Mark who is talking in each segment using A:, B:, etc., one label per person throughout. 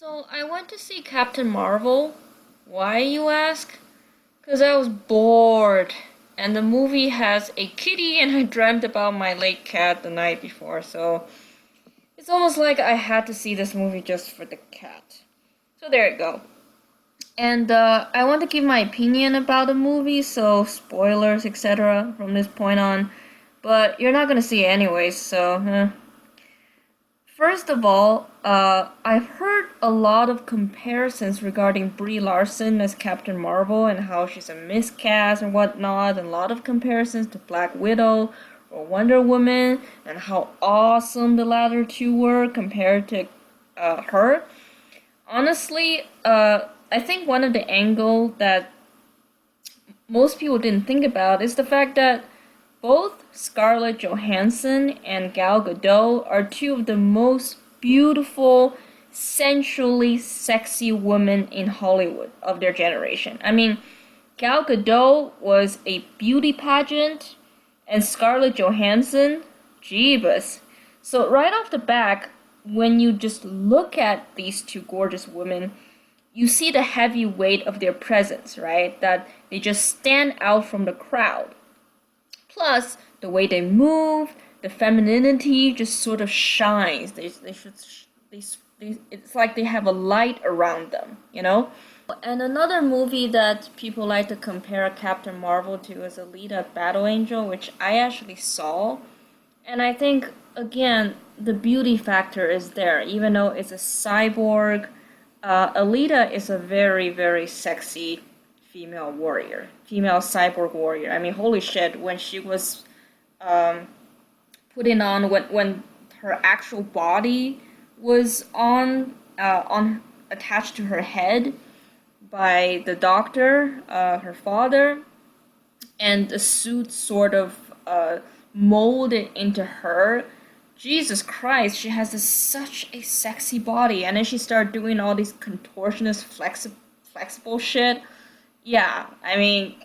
A: So I went to see Captain Marvel. Why, you ask? Because I was bored. And the movie has a kitty, and I dreamt about my late cat the night before, so it's almost like I had to see this movie just for the cat. So there you go. And I want to give my opinion about the movie, so spoilers, etc. from this point on. But you're not gonna see it anyways, so First of all, I've heard a lot of comparisons regarding Brie Larson as Captain Marvel and how she's a miscast and whatnot, and a lot of comparisons to Black Widow or Wonder Woman, and how awesome the latter two were compared to her. Honestly, I think one of the angle that most people didn't think about is the fact that both Scarlett Johansson and Gal Gadot are two of the most beautiful, sensually sexy women in Hollywood of their generation. I mean, Gal Gadot was a beauty pageant, and Scarlett Johansson, jeebus. So right off the back, when you just look at these two gorgeous women, you see the heavy weight of their presence, right? That they just stand out from the crowd. Plus, the way they move, the femininity just sort of shines. It's like they have a light around them, you know? And another movie that people like to compare Captain Marvel to is Alita Battle Angel, which I actually saw. And I think, again, the beauty factor is there. Even though it's a cyborg, Alita is a very, very sexy female cyborg warrior. I mean, holy shit, when she was putting on, when her actual body was on attached to her head by the doctor, her father, and the suit sort of molded into her. Jesus Christ, she has such a sexy body, and then she started doing all these contortionist, flexible shit. Yeah, I mean,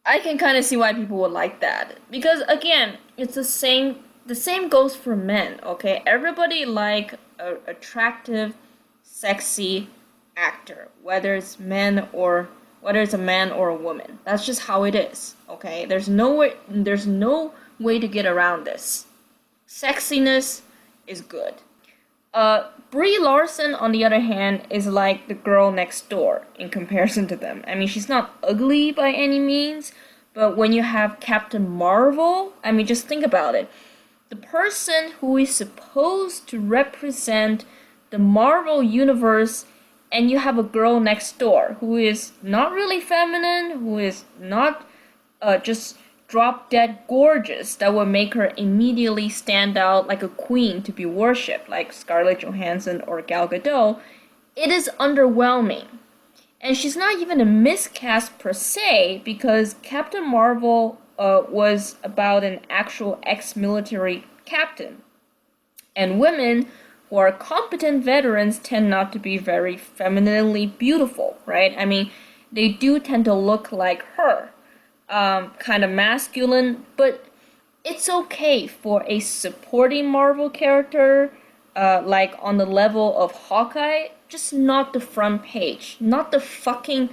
A: I can kind of see why people would like that. Because again, it's the same goes for men, okay? Everybody like a attractive, sexy actor, whether it's a man or a woman. That's just how it is, okay? There's no way to get around this. Sexiness is good. Brie Larson, on the other hand, is like the girl next door in comparison to them. I mean, she's not ugly by any means, but when you have Captain Marvel, I mean, just think about it. The person who is supposed to represent the Marvel universe, and you have a girl next door who is not really feminine, who is not just drop dead gorgeous, that would make her immediately stand out like a queen to be worshipped, like Scarlett Johansson or Gal Gadot. It is underwhelming. And she's not even a miscast per se, because Captain Marvel was about an actual ex-military captain. And women who are competent veterans tend not to be very femininely beautiful, right? I mean, they do tend to look like her. Kind of masculine, but it's okay for a supporting Marvel character, like on the level of Hawkeye, just not the front page, not the fucking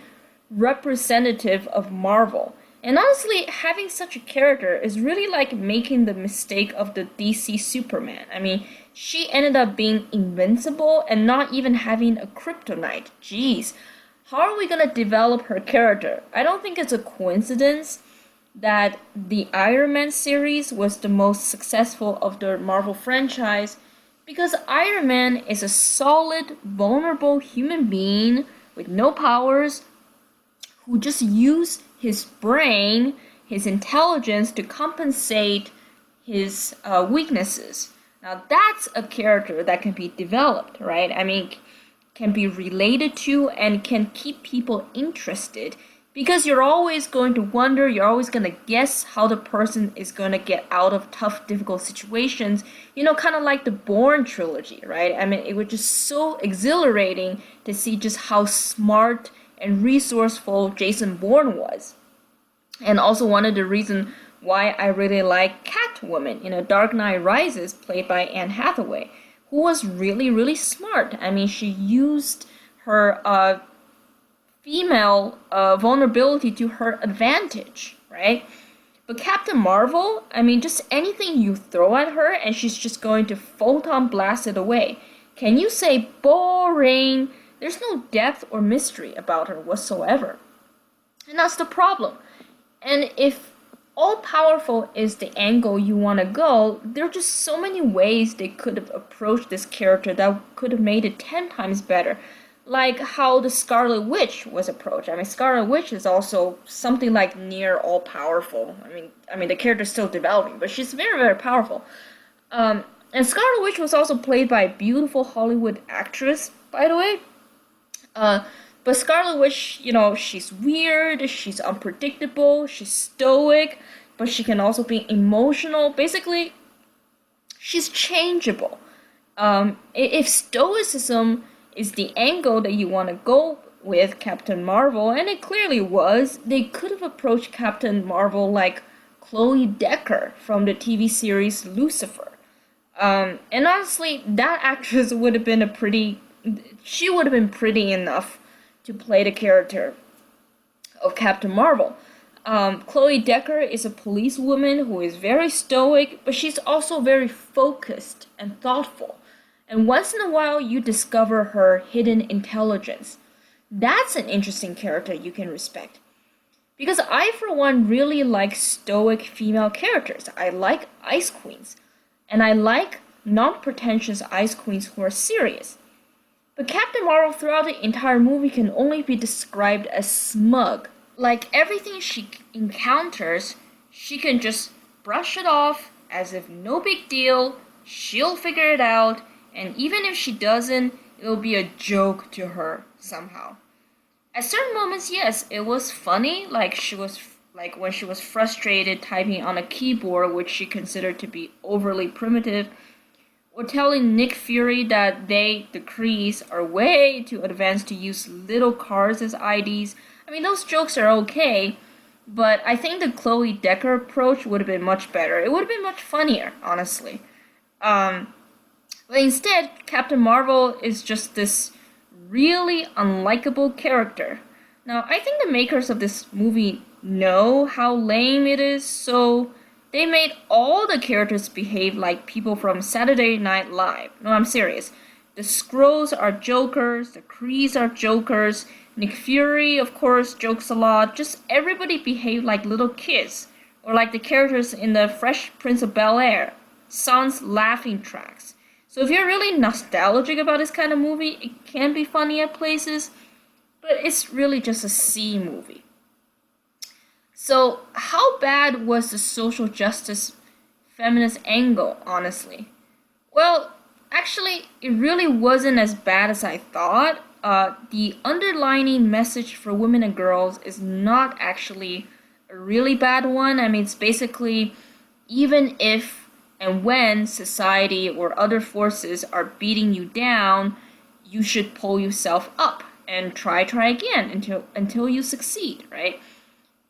A: representative of Marvel. And honestly, having such a character is really like making the mistake of the DC Superman. I mean, she ended up being invincible and not even having a kryptonite. Jeez. How are we gonna develop her character? I don't think it's a coincidence that the Iron Man series was the most successful of the Marvel franchise, because Iron Man is a solid, vulnerable human being with no powers who just used his brain, his intelligence to compensate his weaknesses. Now that's a character that can be developed, right? I mean, can be related to and can keep people interested, because you're always going to wonder, you're always going to guess how the person is going to get out of tough, difficult situations, you know, kind of like the Bourne trilogy, right? I mean, it was just so exhilarating to see just how smart and resourceful Jason Bourne was. And also one of the reasons why I really like Catwoman, you know, Dark Knight Rises, played by Anne Hathaway, who was really, really smart. I mean, she used her female vulnerability to her advantage, right? But Captain Marvel, I mean, just anything you throw at her and she's just going to photon blast it away. Can you say boring? There's no depth or mystery about her whatsoever. And that's the problem. And if all powerful is the angle you want to go, there are just so many ways they could have approached this character that could have made it 10 times better. Like how the Scarlet Witch was approached. I mean, Scarlet Witch is also something like near all powerful. I mean, the character's still developing, but she's very, very powerful. And Scarlet Witch was also played by a beautiful Hollywood actress, by the way. But Scarlet Witch, she's weird, she's unpredictable, she's stoic, but she can also be emotional. Basically, she's changeable. If stoicism is the angle that you want to go with Captain Marvel, and it clearly was, they could have approached Captain Marvel like Chloe Decker from the TV series Lucifer. And honestly, that actress would have been she would have been pretty enough to play the character of Captain Marvel. Chloe Decker is a policewoman who is very stoic, but she's also very focused and thoughtful. And once in a while, you discover her hidden intelligence. That's an interesting character you can respect. Because I, for one, really like stoic female characters. I like ice queens. And I like non-pretentious ice queens who are serious. But Captain Marvel throughout the entire movie can only be described as smug. Like everything she encounters, she can just brush it off as if no big deal, she'll figure it out, and even if she doesn't, it'll be a joke to her somehow. At certain moments, yes, it was funny, like when she was frustrated typing on a keyboard which she considered to be overly primitive, or telling Nick Fury that the Krees, are way too advanced to use little cars as IDs. I mean, those jokes are okay, but I think the Chloe Decker approach would have been much better. It would have been much funnier, honestly. But instead, Captain Marvel is just this really unlikable character. Now, I think the makers of this movie know how lame it is, so they made all the characters behave like people from Saturday Night Live. No, I'm serious. The Skrulls are jokers, the Krees are jokers, Nick Fury, of course, jokes a lot. Just everybody behaved like little kids, or like the characters in the Fresh Prince of Bel-Air, Sans laughing tracks. So if you're really nostalgic about this kind of movie, it can be funny at places, but it's really just a C movie. So how bad was the social justice feminist angle, honestly? Well, actually, it really wasn't as bad as I thought. The underlining message for women and girls is not actually a really bad one. I mean, it's basically, even if and when society or other forces are beating you down, you should pull yourself up and try again until you succeed, right?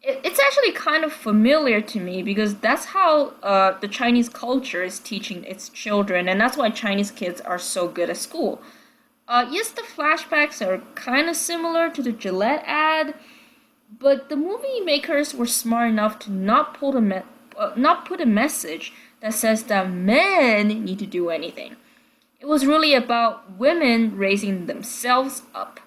A: It's actually kind of familiar to me because that's how the Chinese culture is teaching its children, and that's why Chinese kids are so good at school. Yes, the flashbacks are kind of similar to the Gillette ad, but the movie makers were smart enough to not put a message that says that men need to do anything. It was really about women raising themselves up.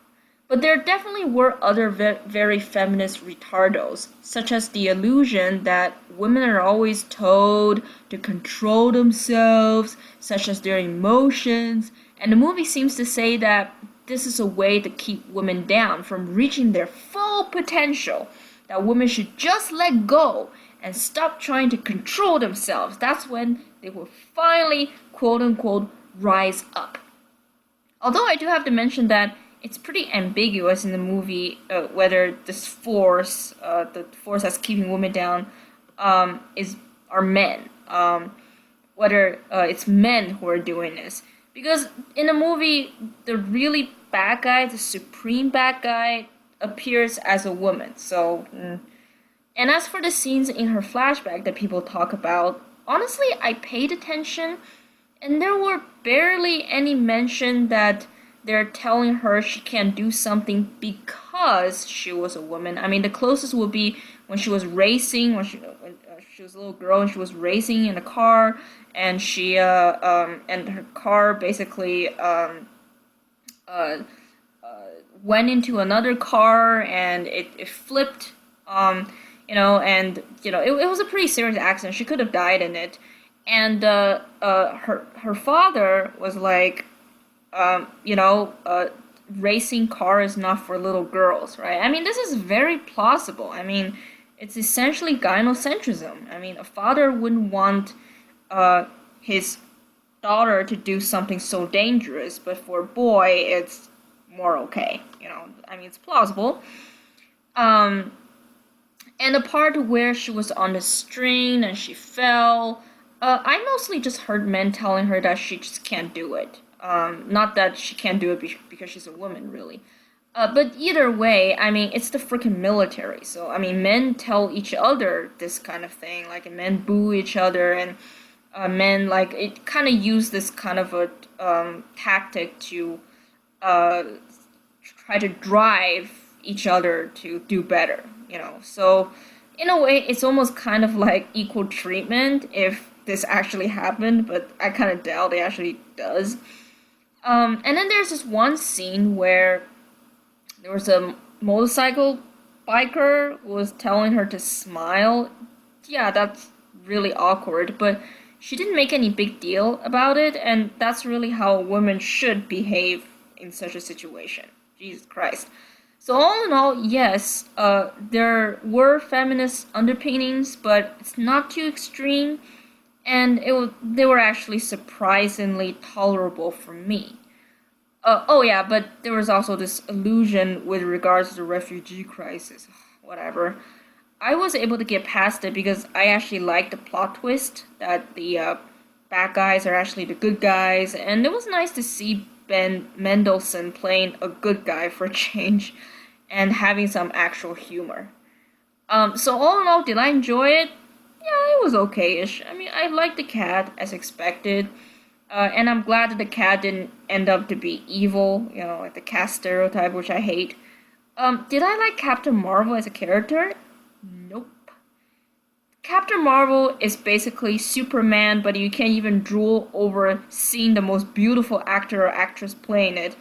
A: But there definitely were other very feminist retardos, such as the illusion that women are always told to control themselves, such as their emotions, and the movie seems to say that this is a way to keep women down from reaching their full potential, that women should just let go and stop trying to control themselves. That's when they will finally, quote-unquote, rise up. Although I do have to mention that it's pretty ambiguous in the movie whether this force, the force that's keeping women down, are men. Whether it's men who are doing this. Because in the movie, the really bad guy, the supreme bad guy, appears as a woman. So, and as for the scenes in her flashback that people talk about, honestly, I paid attention. And there were barely any mention that they're telling her she can't do something because she was a woman. I mean, the closest would be when she was racing, when she was a little girl and she was racing in a car, and and her car basically uh, went into another car and it flipped. It was a pretty serious accident. She could have died in it, and her father was like, racing car is not for little girls, right? I mean, this is very plausible. I mean, it's essentially gynocentrism. I mean, a father wouldn't want his daughter to do something so dangerous, but for a boy, it's more okay. I mean, it's plausible. Um, and the part where she was on the string and she fell, I mostly just heard men telling her that she just can't do it. Not that she can't do it because she's a woman, really. But either way, I mean, it's the freaking military. So, I mean, men tell each other this kind of thing. Like, men boo each other, and men, like, it kind of use this kind of a tactic to uh, try to drive each other to do better. So, in a way, it's almost kind of like equal treatment if this actually happened, but I kind of doubt it actually does. And then there's this one scene where there was a motorcycle biker who was telling her to smile. Yeah, that's really awkward, but she didn't make any big deal about it, and that's really how a woman should behave in such a situation. Jesus Christ. So all in all, yes, there were feminist underpinnings, but it's not too extreme, and they were actually surprisingly tolerable for me. Oh yeah, but there was also this illusion with regards to the refugee crisis. Whatever. I was able to get past it because I actually liked the plot twist that the bad guys are actually the good guys, and it was nice to see Ben Mendelsohn playing a good guy for a change and having some actual humor. So all in all, did I enjoy it? Yeah, it was okay-ish. I mean, I liked the cat as expected. And I'm glad that the cat didn't end up to be evil, like the cat stereotype, which I hate. Did I like Captain Marvel as a character? Nope. Captain Marvel is basically Superman, but you can't even drool over seeing the most beautiful actor or actress playing it.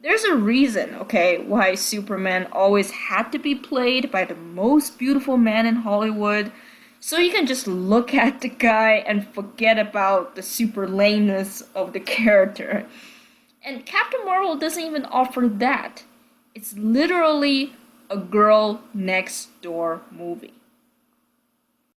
A: There's a reason, okay, why Superman always had to be played by the most beautiful man in Hollywood. So you can just look at the guy and forget about the super lameness of the character. And Captain Marvel doesn't even offer that. It's literally a girl next door movie.